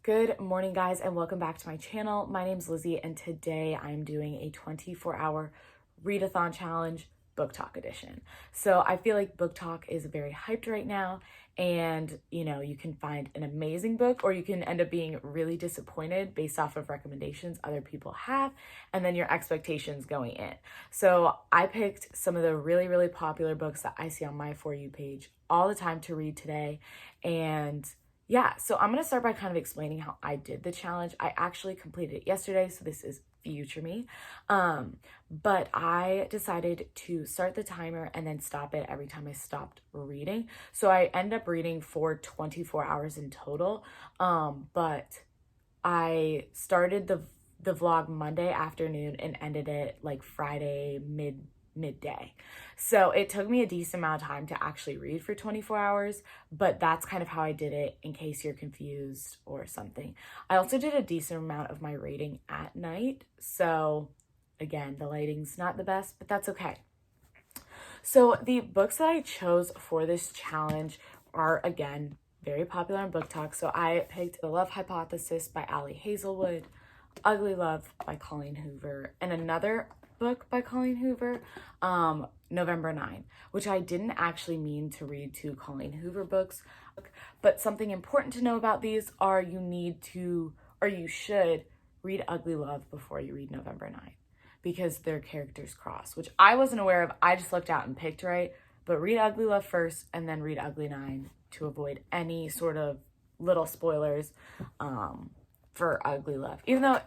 Good morning, guys, and welcome back to my channel. My name's Lizzie, and today I'm doing a 24-hour readathon challenge, Booktok edition. So I feel like Booktok is very hyped right now, and you can find an amazing book, or you can end up being really disappointed based off of recommendations other people have, and then your expectations going in. So I picked some of the really, really popular books that I see on my For You page all the time to read today, and yeah, so I'm going to start by kind of explaining how I did the challenge. I actually completed it yesterday, so this is future me. But I decided to start the timer and then stop it every time I stopped reading. So I ended up reading for 24 hours in total. But I started the vlog Monday afternoon and ended it like Friday midday. So it took me a decent amount of time to actually read for 24 hours, but that's kind of how I did it in case you're confused or something. I also did a decent amount of my reading at night. So again, the lighting's not the best, but that's okay. So the books that I chose for this challenge are, again, very popular on Booktok. So I picked The Love Hypothesis by Ali Hazelwood, Ugly Love by Colleen Hoover, and another book by Colleen Hoover, November 9, which I didn't actually mean to read two Colleen Hoover books, but something important to know about these are you should read Ugly Love before you read November 9, because their characters cross, which I wasn't aware of. I just looked out and picked right, but read Ugly Love first and then read Ugly 9 to avoid any sort of little spoilers for Ugly Love, even though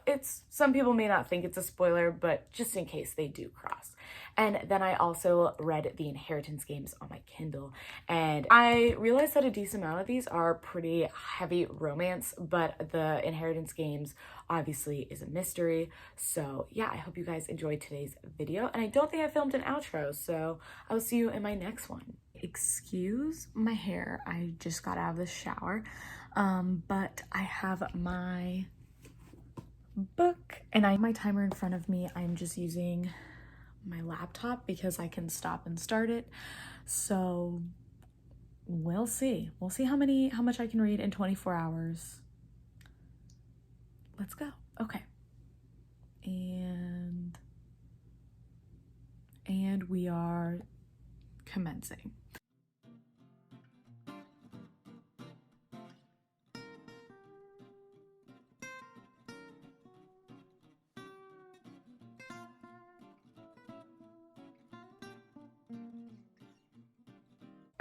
some people may not think it's a spoiler, but just in case they do cross. And then I also read The Inheritance Games on my Kindle, and I realized that a decent amount of these are pretty heavy romance, but The Inheritance Games obviously is a mystery. So yeah, I hope you guys enjoyed today's video, and I don't think I filmed an outro, so I will see you in my next one. Excuse my hair, I just got out of the shower. But I have my book and I have my timer in front of me. I'm just using my laptop because I can stop and start it. So we'll see. We'll see how much I can read in 24 hours. Let's go. Okay. And we are commencing.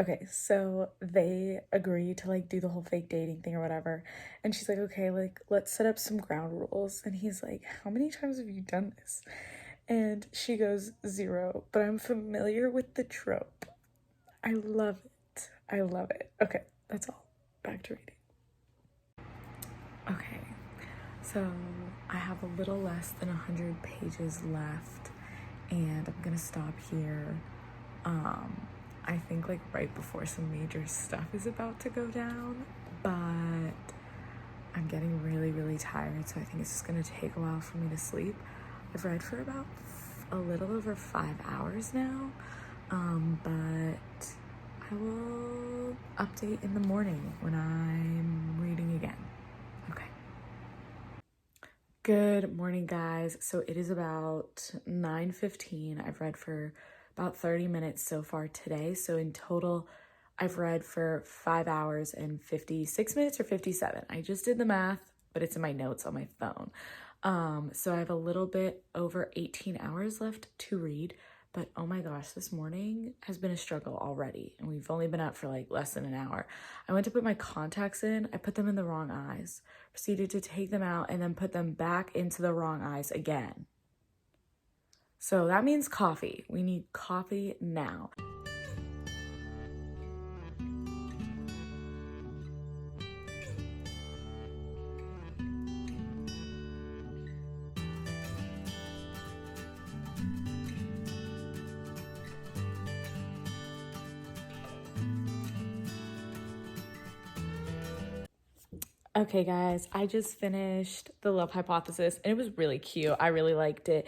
Okay, so they agree to like do the whole fake dating thing or whatever. And she's like, okay, like let's set up some ground rules. And he's like, how many times have you done this? And she goes, 0, but I'm familiar with the trope. I love it. I love it. Okay, that's all. Back to reading. Okay, so I have a little less than 100 pages left, and I'm gonna stop here. I think like right before some major stuff is about to go down, but I'm getting really, really tired, so I think it's just gonna take a while for me to sleep. I've read for about a little over 5 hours now, but I will update in the morning when I'm reading again. Okay. Good morning, guys. So it is about 9:15. I've read for about 30 minutes so far today. So in total, I've read for 5 hours and 56 minutes or 57. I just did the math, but it's in my notes on my phone. So I have a little bit over 18 hours left to read, but oh my gosh, this morning has been a struggle already, and we've only been up for like less than an hour. I went to put my contacts in, I put them in the wrong eyes, proceeded to take them out and then put them back into the wrong eyes again. So that means coffee. We need coffee now. Okay, guys, I just finished The Love Hypothesis, and it was really cute. I really liked it.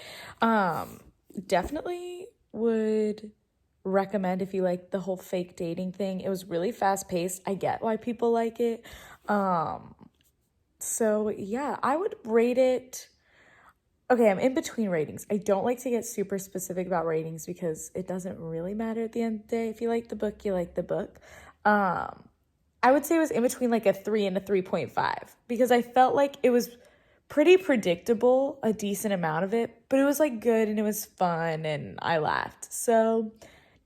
Definitely would recommend if you like the whole fake dating thing. It was really fast paced. I get why people like it. So yeah, I would rate it. Okay, I'm in between ratings. I don't like to get super specific about ratings because it doesn't really matter at the end of the day. If you like the book, you like the book. I would say it was in between like a 3 and a 3.5 because I felt like it was pretty predictable, a decent amount of it, but it was like good and it was fun and I laughed. So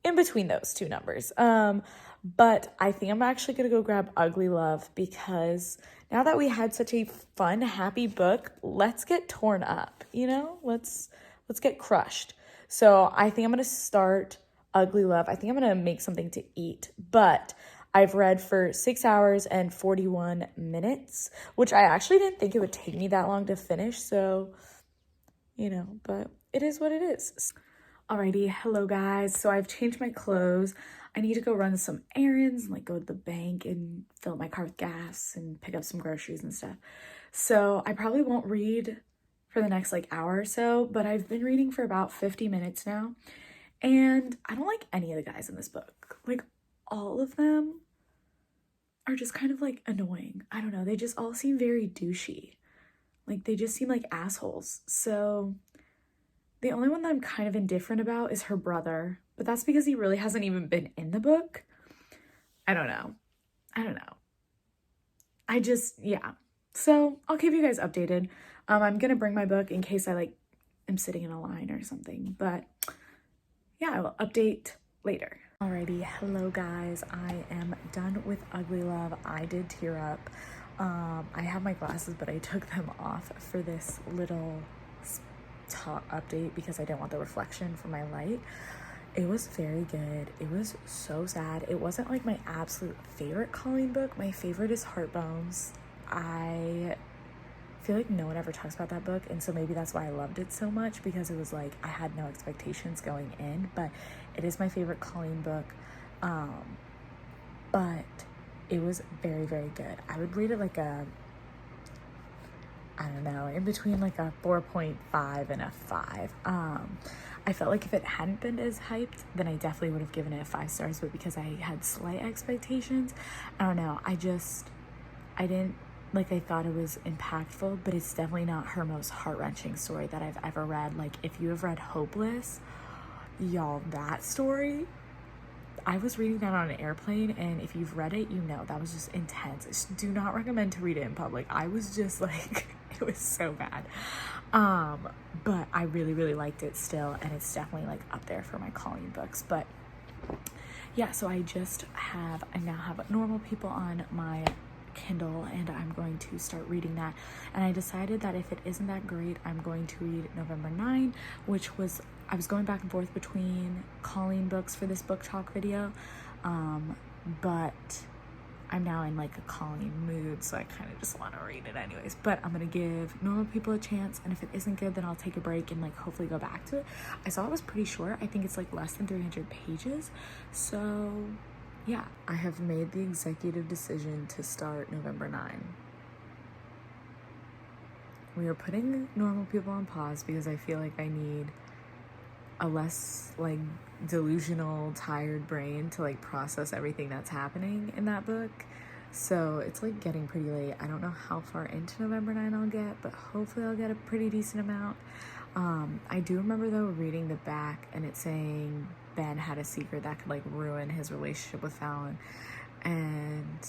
in between those two numbers. But I think I'm actually gonna go grab Ugly Love because now that we had such a fun, happy book, let's get torn up, you know? Let's get crushed. So I think I'm gonna start Ugly Love. I think I'm gonna make something to eat, but I've read for 6 hours and 41 minutes, which I actually didn't think it would take me that long to finish. So, you know, but it is what it is. Alrighty, hello guys. So I've changed my clothes. I need to go run some errands and like go to the bank and fill up my car with gas and pick up some groceries and stuff. So I probably won't read for the next like hour or so, but I've been reading for about 50 minutes now. And I don't like any of the guys in this book. Like all of them are just kind of like annoying. I don't know. They just all seem very douchey. Like they just seem like assholes. So the only one that I'm kind of indifferent about is her brother, but that's because he really hasn't even been in the book. I don't know. Yeah. So I'll keep you guys updated. I'm gonna bring my book in case I like am sitting in a line or something, but yeah, I will update later. Alrighty, hello guys. I am done with Ugly Love. I did tear up. I have my glasses, but I took them off for this little update because I didn't want the reflection from my light. It was very good. It was so sad. It wasn't like my absolute favorite Colleen book. My favorite is Heartbones. I feel like no one ever talks about that book, and so maybe that's why I loved it so much, because it was like I had no expectations going in, but it is my favorite Colleen book. But it was very, very good. I would rate it like a, I don't know, in between like a 4.5 and a 5. I felt like if it hadn't been as hyped, then I definitely would have given it 5 stars, but because I had slight expectations, I don't know, I didn't, like, I thought it was impactful, but it's definitely not her most heart-wrenching story that I've ever read. Like, if you have read Hopeless, y'all, that story, I was reading that on an airplane, and if you've read it, you know that was just intense. Do not recommend to read it in public. I was just like, it was so bad. But I really, really liked it still, and it's definitely like up there for my Colleen books. But yeah, so I now have Normal People on my Kindle, and I'm going to start reading that. And I decided that if it isn't that great, I'm going to read November 9, which was, I was going back and forth between Colleen books for this book talk video, but I'm now in like a Colleen mood, so I kind of just want to read it anyways. But I'm gonna give Normal People a chance, and if it isn't good, then I'll take a break and like hopefully go back to it. I saw it was pretty short. I think it's like less than 300 pages, so yeah, I have made the executive decision to start November 9. We are putting Normal People on pause because I feel like I need a less like delusional, tired brain to like process everything that's happening in that book. So it's like getting pretty late. I don't know how far into November 9 I'll get, but hopefully I'll get a pretty decent amount. I do remember though reading the back and it saying Ben had a secret that could like ruin his relationship with Fallon, and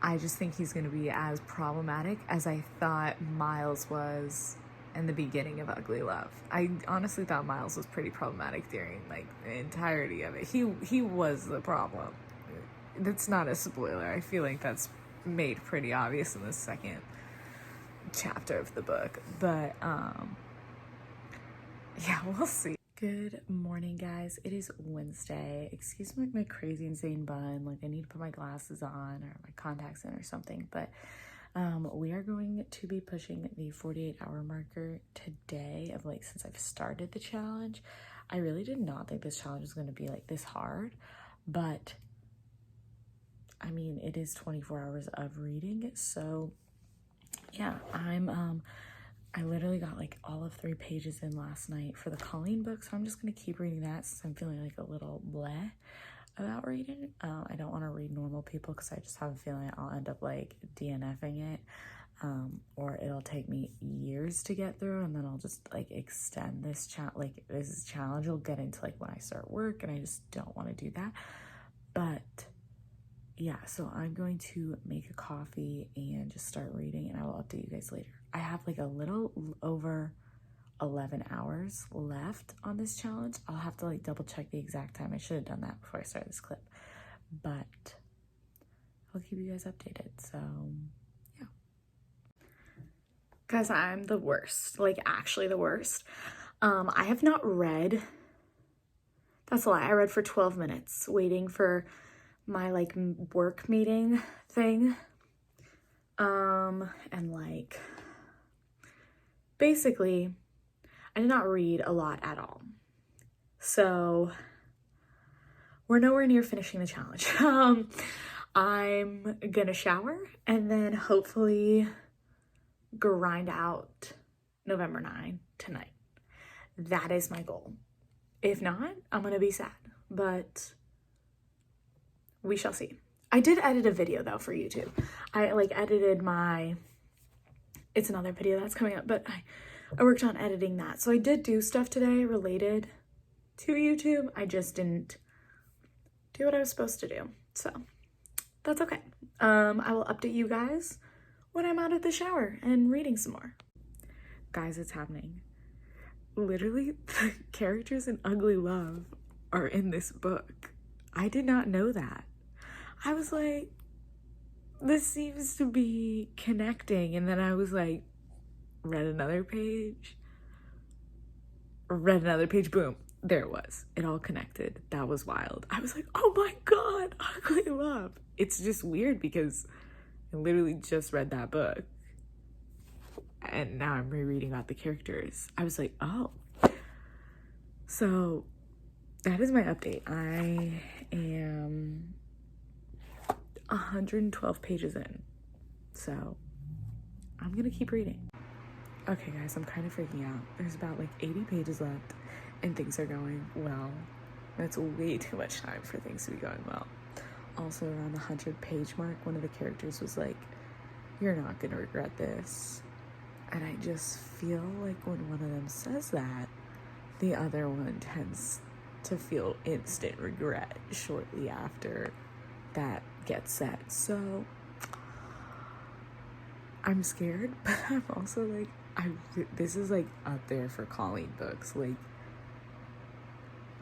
I just think he's gonna be as problematic as I thought Miles was in the beginning of Ugly Love. I honestly thought Miles was pretty problematic during like the entirety of it. He was the problem. That's not a spoiler. I feel like that's made pretty obvious in the second chapter of the book, but yeah, we'll see. Good morning, guys. It is Wednesday. Excuse my crazy insane bun. Like, I need to put my glasses on or my contacts in or something, but we are going to be pushing the 48-hour marker today of like since I've started the challenge. I really did not think this challenge was going to be like this hard, but I mean, it is 24 hours of reading, so yeah, I literally got like all of 3 pages in last night for the Colleen book, so I'm just gonna keep reading that since I'm feeling like a little bleh about reading. I don't want to read Normal People because I just have a feeling I'll end up like DNFing it. or it'll take me years to get through, and then I'll just like extend this challenge will get into like when I start work, and I just don't want to do that. But yeah, so I'm going to make a coffee and just start reading, and I will update you guys later. I have like a little over 11 hours left on this challenge. I'll have to like double check the exact time. I should have done that before I started this clip, but I'll keep you guys updated. So yeah. Guys, I'm the worst, like actually the worst. I have not read, that's a lie. I read for 12 minutes waiting for my like work meeting thing. And like, basically, I did not read a lot at all. So we're nowhere near finishing the challenge. I'm gonna shower and then hopefully grind out November 9 tonight. That is my goal. If not, I'm gonna be sad, but we shall see. I did edit a video though for YouTube. I like edited it's another video that's coming up, but I worked on editing that. So I did do stuff today related to YouTube. I just didn't do what I was supposed to do. So that's okay. I will update you guys when I'm out of the shower and reading some more. Guys, it's happening. Literally, the characters in Ugly Love are in this book. I did not know that. I was like, this seems to be connecting. And then I was like, read another page, boom, there it was. It all connected. That was wild. I was like, oh my God, Ugly Love. It's just weird because I literally just read that book and now I'm rereading about the characters. I was like, oh. So that is my update. I am 112 pages in. So I'm gonna keep reading. Okay guys, I'm kind of freaking out. There's about like 80 pages left and things are going well. That's way too much time for things to be going well. Also around the 100-page mark, one of the characters was like, you're not gonna regret this. And I just feel like when one of them says that, the other one tends to feel instant regret shortly after that gets said. So I'm scared, but I'm also like, this is like up there for Colleen books, like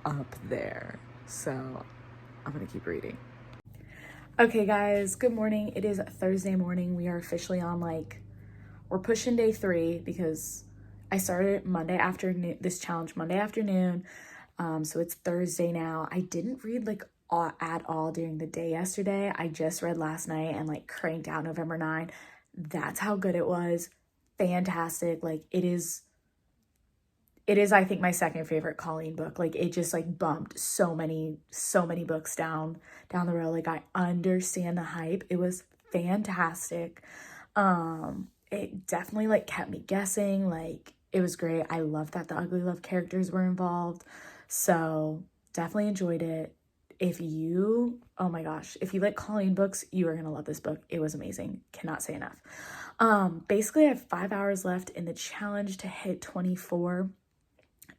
up there. So I'm gonna keep reading. Okay guys, good morning. It is Thursday morning. We are officially on we're pushing day 3 because I started Monday afternoon, this challenge Monday afternoon. So it's Thursday now. I didn't read at all during the day yesterday. I just read last night and cranked out November 9. That's how good it was. Fantastic. It is I think my second favorite Colleen book. It just bumped so many books down the road. I understand the hype. It was fantastic. It definitely kept me guessing. It was great. I love that the Ugly Love characters were involved. So definitely enjoyed it. If you, oh my gosh, if you like Colleen books, you are gonna love this book. It was amazing. Cannot say enough. Basically I have 5 hours left in the challenge to hit 24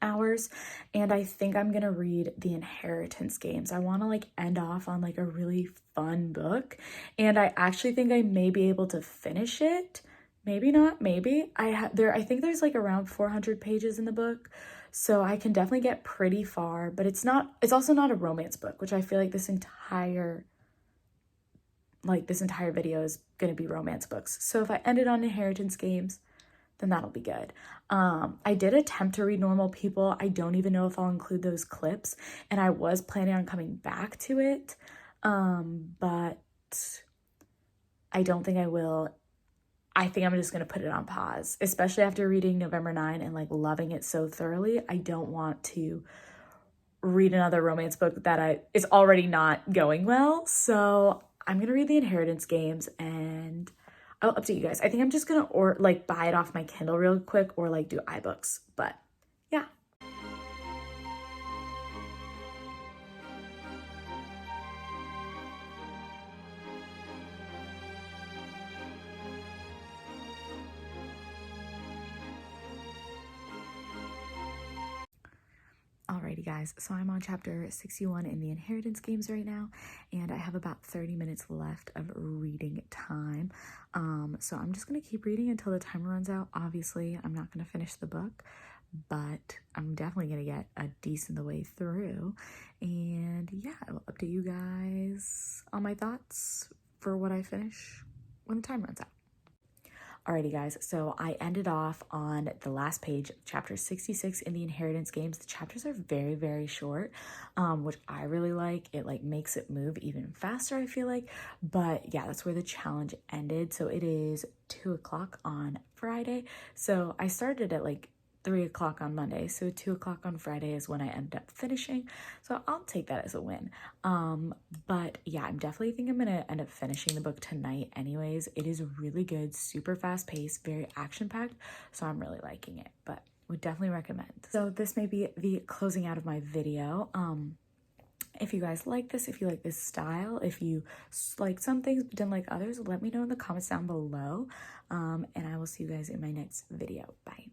hours, and I think I'm gonna read The Inheritance Games. I want to end off on a really fun book, and I actually think I may be able to finish it. Maybe not, maybe. I think there's around 400 pages in the book, so I can definitely get pretty far, but it's also not a romance book, which I feel like this entire video is going to be romance books. So if I ended on Inheritance Games, then that'll be good. I did attempt to read Normal People. I don't even know if I'll include those clips, and I was planning on coming back to it, but I don't think I will. I think I'm just going to put it on pause, especially after reading November 9 and loving it so thoroughly. I don't want to read another romance book that is already not going well. So I'm going to read The Inheritance Games and I'll update you guys. I think I'm just going to buy it off my Kindle real quick or do iBooks, but yeah. Alrighty guys, so I'm on chapter 61 in the inheritance games right now, and I have about 30 minutes left of reading time. So I'm just gonna keep reading until the timer runs out. Obviously, I'm not gonna finish the book, but I'm definitely gonna get a decent way through. And yeah, I will update you guys on my thoughts for what I finish when the time runs out. Alrighty guys, so I ended off on the last page, chapter 66 in the inheritance games. The chapters are very, very short, which I really like. It like makes it move even faster, I feel like. But yeah, that's where the challenge ended. So it is 2 o'clock on Friday. So I started at like 3 o'clock on Monday, so 2 o'clock on Friday is when I ended up finishing, so I'll take that as a win. But yeah, I'm definitely think I'm gonna end up finishing the book tonight anyways. It is really good, super fast paced, very action packed, so I'm really liking it, but would definitely recommend. So this may be the closing out of my video. If you guys like this, if you like this style, if you like some things but didn't like others, let me know in the comments down below, and I will see you guys in my next video. Bye.